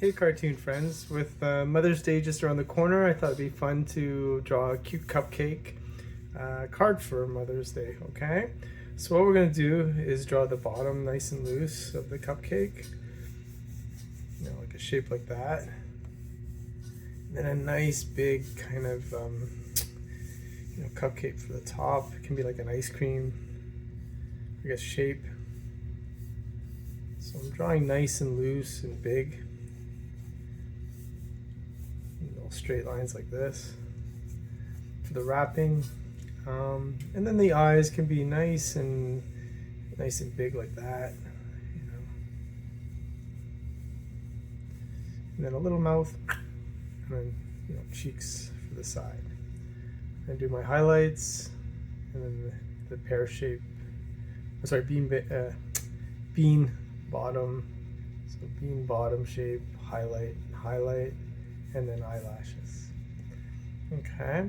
Hey cartoon friends, with Mother's Day just around the corner, I thought it'd be fun to draw a cute cupcake card for Mother's Day, okay? So what we're going to do is draw the bottom nice and loose of the cupcake, you know, like a shape like that. And then a nice big kind of cupcake for the top. It can be like an ice cream, I guess, shape. So I'm drawing nice and loose and big. Little straight lines like this for the wrapping. And then the eyes can be nice and big like that, you know. And then a little mouth, and then cheeks for the side. I do my highlights, and then the pear shape. Sorry, bean bottom. So bean bottom shape, highlight, and then eyelashes. Okay.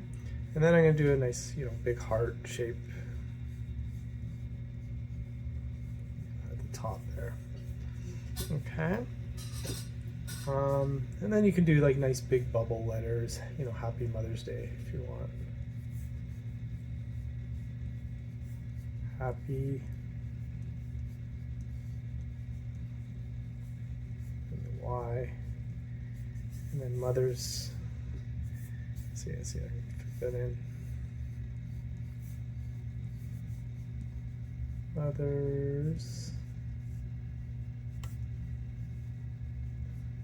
And then I'm going to do a nice, big heart shape at the top there. Okay. And then you can do like nice big bubble letters, Happy Mother's Day if you want. Happy. And the Y. And then Mother's. See, I can fit that in. Mothers.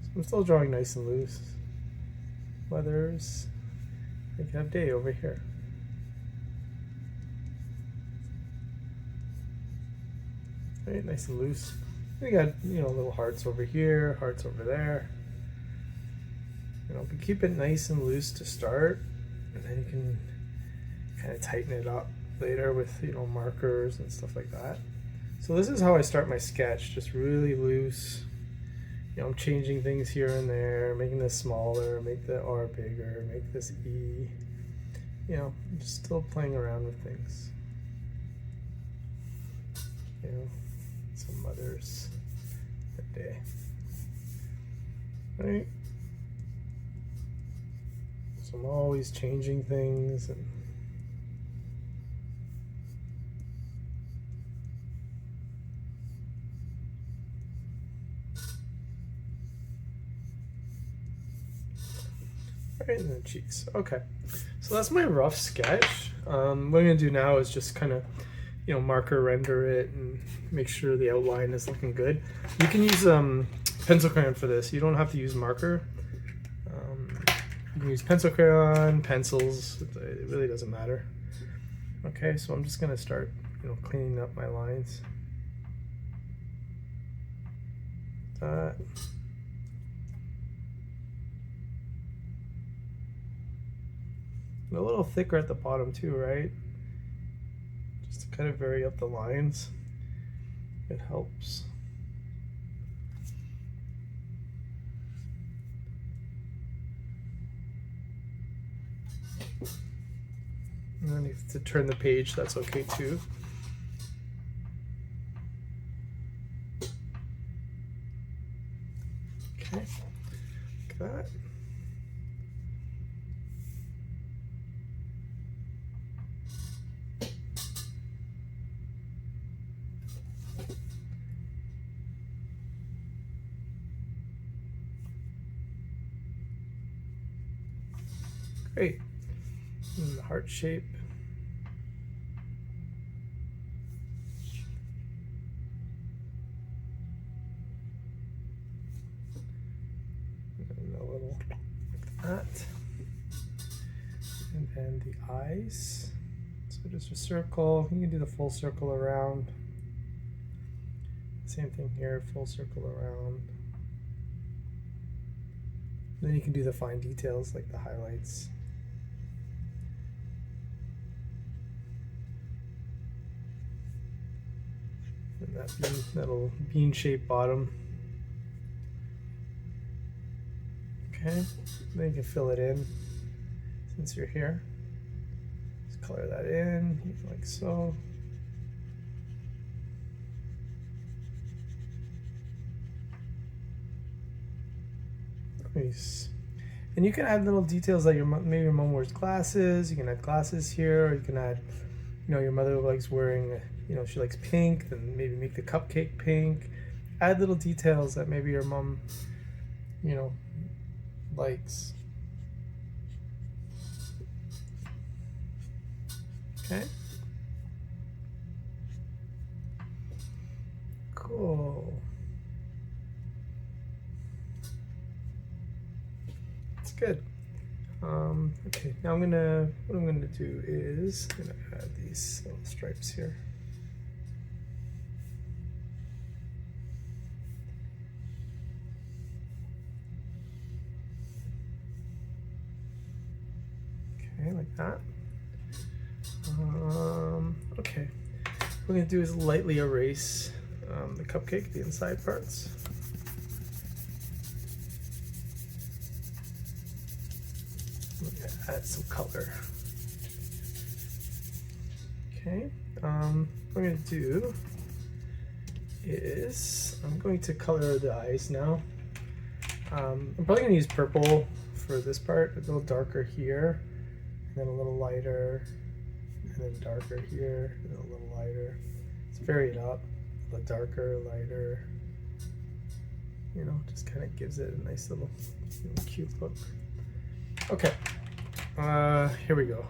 So I'm still drawing nice and loose. Mothers. I can have day over here. Right, nice and loose. We got little hearts over here, hearts over there. But keep it nice and loose to start, and then you can kind of tighten it up later with markers and stuff like that. So this is how I start my sketch, just really loose. I'm changing things here and there, making this smaller, make the R bigger, make this E. Just still playing around with things. Some Mother's Day. Right? So I'm always changing things and right in the cheeks. Okay, so that's my rough sketch. What I'm gonna do now is just kind of marker render it and make sure the outline is looking good. You can use pencil crayon for this. You don't have to use marker. You can use pencil crayon, pencils, it really doesn't matter. Okay, so I'm just gonna start, cleaning up my lines. That. And a little thicker at the bottom too, right? Just to kind of vary up the lines. It helps. And then if to turn the page, that's okay too. Okay, like that. Great. And the heart shape. And a little like that. And then the eyes. So just a circle. You can do the full circle around. Same thing here, full circle around. And then you can do the fine details like the highlights. And that little bean-shaped bottom. Okay, then you can fill it in since you're here. Just color that in, like so. Nice. And you can add little details like maybe your mom wears glasses. You can add glasses here, or you can add, you know, your mother likes wearing, you know, she likes pink, then maybe make the cupcake pink. Add little details that maybe your mom, you know, likes. Okay. Cool. That's good. Okay, now what I'm gonna do is I'm gonna add these little stripes here. Okay, like that. Okay, what we're gonna do is lightly erase the cupcake, the inside parts. I'm gonna add some color. Okay, what I'm gonna do is I'm going to color the eyes now. I'm probably gonna use purple for this part, a little darker here, and then a little lighter, and then darker here, and a little lighter. Let's vary it up, a little darker, lighter. You know, just kind of gives it a nice little cute look. Okay, here we go.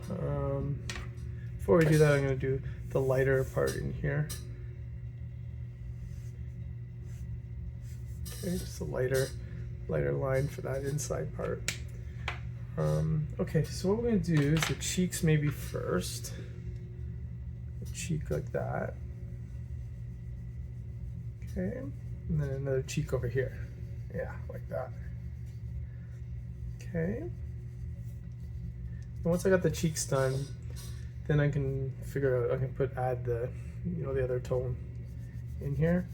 Before we do that, I'm going to do the lighter part in here. Okay, just a lighter line for that inside part. Okay, so what we're going to do is the cheeks maybe first. A cheek like that. Okay, and then another cheek over here. Yeah, like that. Okay. And once I got the cheeks done, then I can figure out, I can add the, you know, the other tone in here.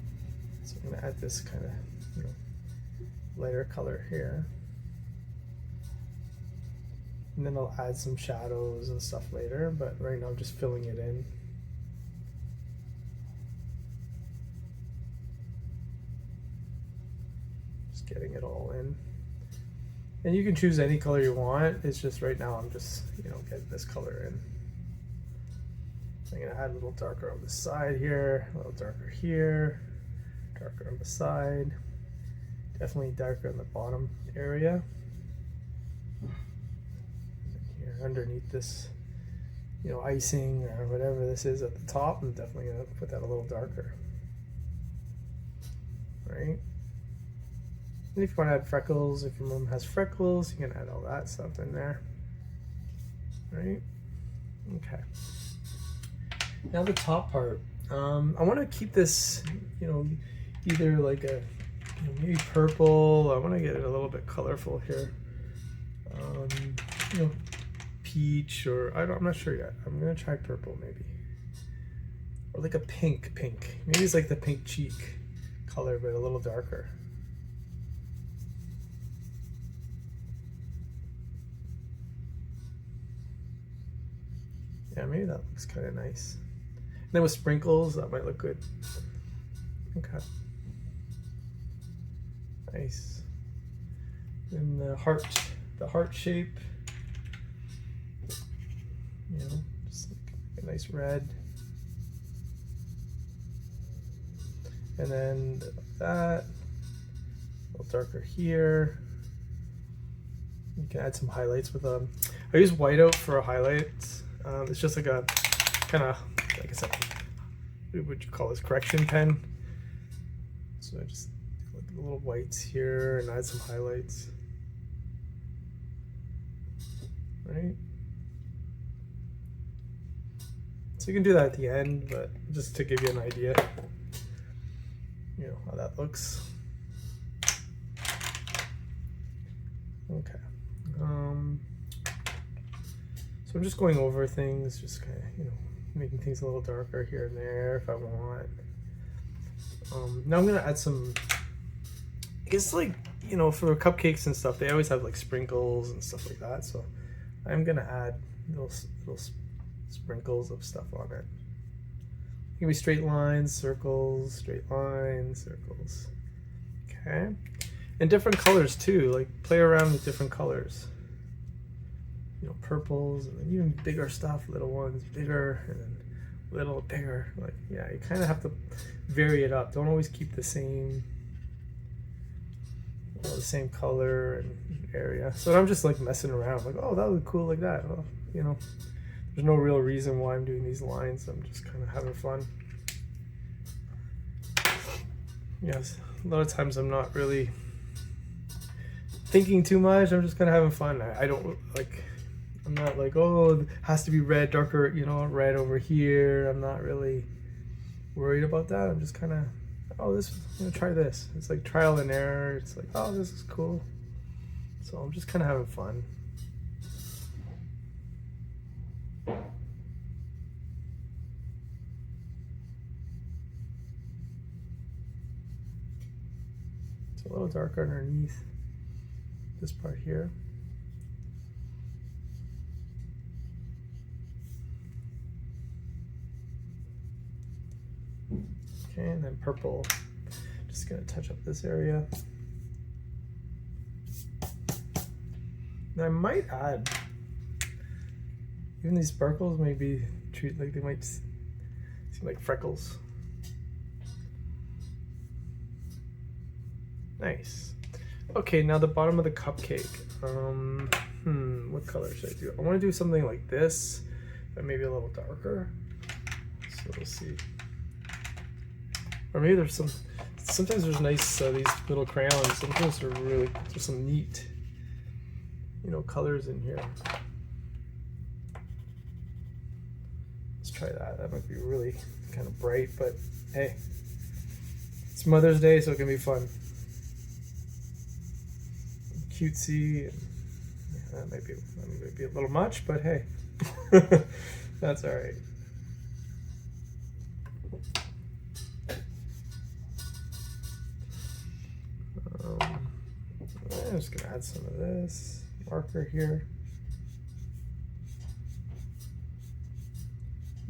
So I'm gonna add this kind of, you know, lighter color here. And then I'll add some shadows and stuff later, but right now I'm just filling it in. Just getting it all in. And you can choose any color you want. It's just right now I'm just, you know, getting this color in. I'm gonna add a little darker on the side here, a little darker here, darker on the side, definitely darker in the bottom area. Here underneath this, you know, icing or whatever this is at the top, I'm definitely gonna put that a little darker. Right? And if you want to add freckles, if your mom has freckles, you can add all that stuff in there. Right? Okay. Now the top part. I want to keep this, you know, either like a, you know, maybe purple. I want to get it a little bit colorful here. You know, peach, or I'm not sure yet. I'm gonna try purple maybe, or like a pink. Maybe it's like the pink cheek color, but a little darker. Yeah, maybe that looks kind of nice. And then with sprinkles, that might look good. Okay. Nice. And the heart shape. You know, just like a nice red. And then that, a little darker here. You can add some highlights with them. I use whiteout for highlights. It's just like a kind of, like I said, what would you call this, correction pen. So I just do like little whites here and add some highlights. Right? So you can do that at the end, but just to give you an idea, you know, how that looks. Okay. So I'm just going over things, just kind of, you know, making things a little darker here and there if I want. Now I'm gonna add some, I guess, like, you know, for cupcakes and stuff, they always have like sprinkles and stuff like that. So I'm gonna add little sprinkles of stuff on it. It can be straight lines, circles, straight lines, circles. Okay. And different colors too, like play around with different colors. You know, purples, and then even bigger stuff, little ones, bigger, and then little, bigger. Like, yeah, you kind of have to vary it up. Don't always keep the same, you know, the same color and area. So I'm just like messing around, like, oh, that would be cool like that. Well, you know, there's no real reason why I'm doing these lines. I'm just kind of having fun. Yes, a lot of times I'm not really thinking too much. I'm just kind of having fun. I don't like, I'm not like, oh, it has to be red, darker, you know, red over here. I'm not really worried about that. I'm just kind of, oh, this, I'm gonna try this. It's like trial and error. It's like, oh, this is cool. So I'm just kind of having fun. It's a little darker underneath this part here. Okay, and then purple. Just gonna touch up this area. And I might add, even these sparkles maybe treat like they might seem like freckles. Nice. Okay, now the bottom of the cupcake. What color should I do? I want to do something like this, but maybe a little darker. So we'll see. Or maybe there's some, sometimes there's nice, these little crayons, sometimes they're really, there's some neat, you know, colors in here. Let's try that. That might be really kind of bright, but hey, it's Mother's Day, so it can be fun. Cutesy, and yeah, that might be a little much, but hey, that's all right. I'm just gonna add some of this marker here.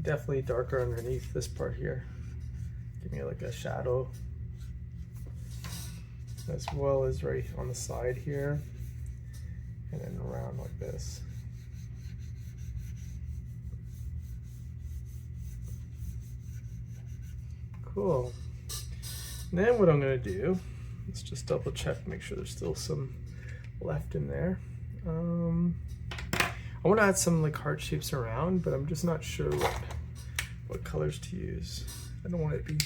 Definitely darker underneath this part here. Give me like a shadow, as well as right on the side here, and then around like this. Cool. And then what I'm gonna do, let's just double check, make sure there's still some left in there. I want to add some like heart shapes around, but I'm just not sure what colors to use. I don't want it to be,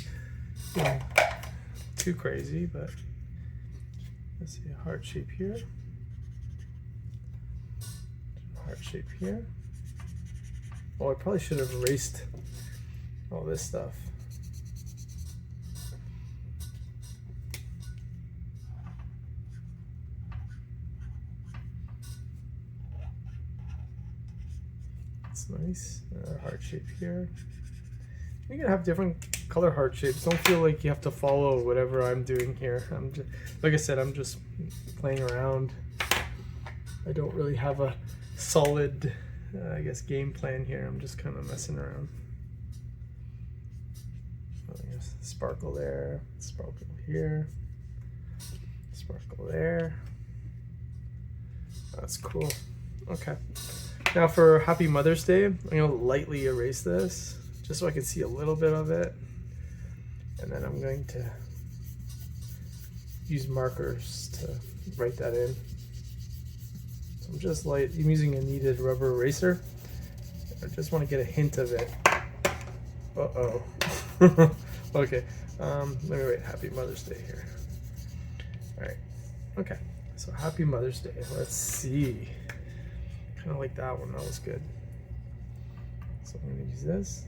you know, too crazy, but let's see, a heart shape here, heart shape here. Oh, I probably should have erased all this stuff. Nice heart shape here. You can have different color heart shapes. Don't feel like you have to follow whatever I'm doing here. I'm just, like I said, I'm just playing around. I don't really have a solid, I guess, game plan here. I'm just kind of messing around. Oh, yes, sparkle there, sparkle here, sparkle there. That's cool. Okay. Now for Happy Mother's Day, I'm going to lightly erase this, just so I can see a little bit of it. And then I'm going to use markers to write that in. So I'm using a kneaded rubber eraser. I just want to get a hint of it. Uh-oh. Okay, let me write Happy Mother's Day here. All right, okay, so Happy Mother's Day. Let's see. Kind of like that one, that was good. So I'm going to use this.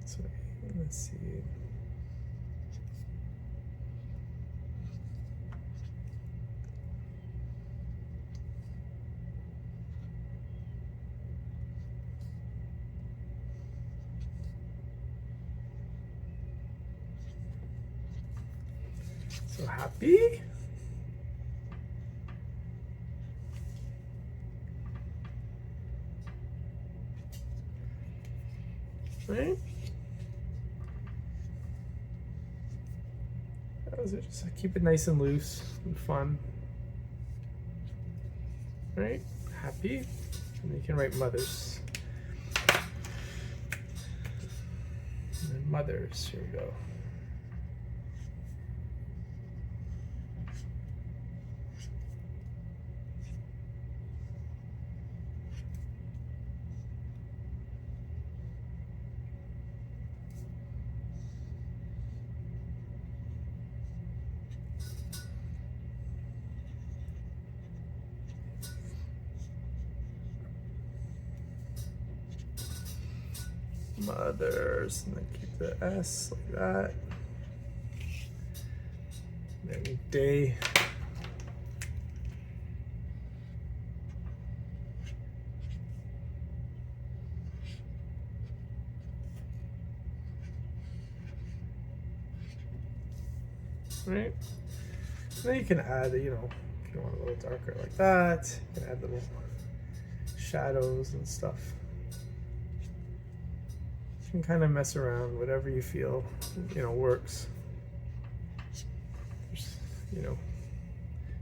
So let's see. So happy. Right? That was it. Just keep it nice and loose and fun. Right? Happy. And you can write mothers. And then mothers. Here we go. Mothers, and then keep the S like that. Then day. Right? And then you can add, you know, if you want a little darker like that, you can add little shadows and stuff. You can kind of mess around, whatever you feel, you know, works. Just, you know,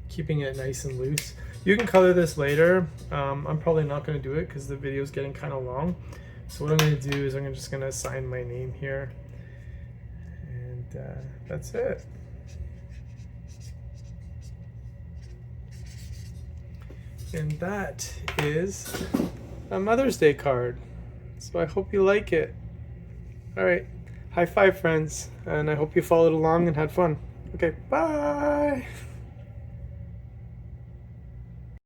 keeping it nice and loose. You can color this later. I'm probably not going to do it because the video is getting kind of long. So what I'm going to do is I'm just going to assign my name here, and that's it. And that is a Mother's Day card. So I hope you like it. All right, high five, friends, and I hope you followed along and had fun. Okay, bye.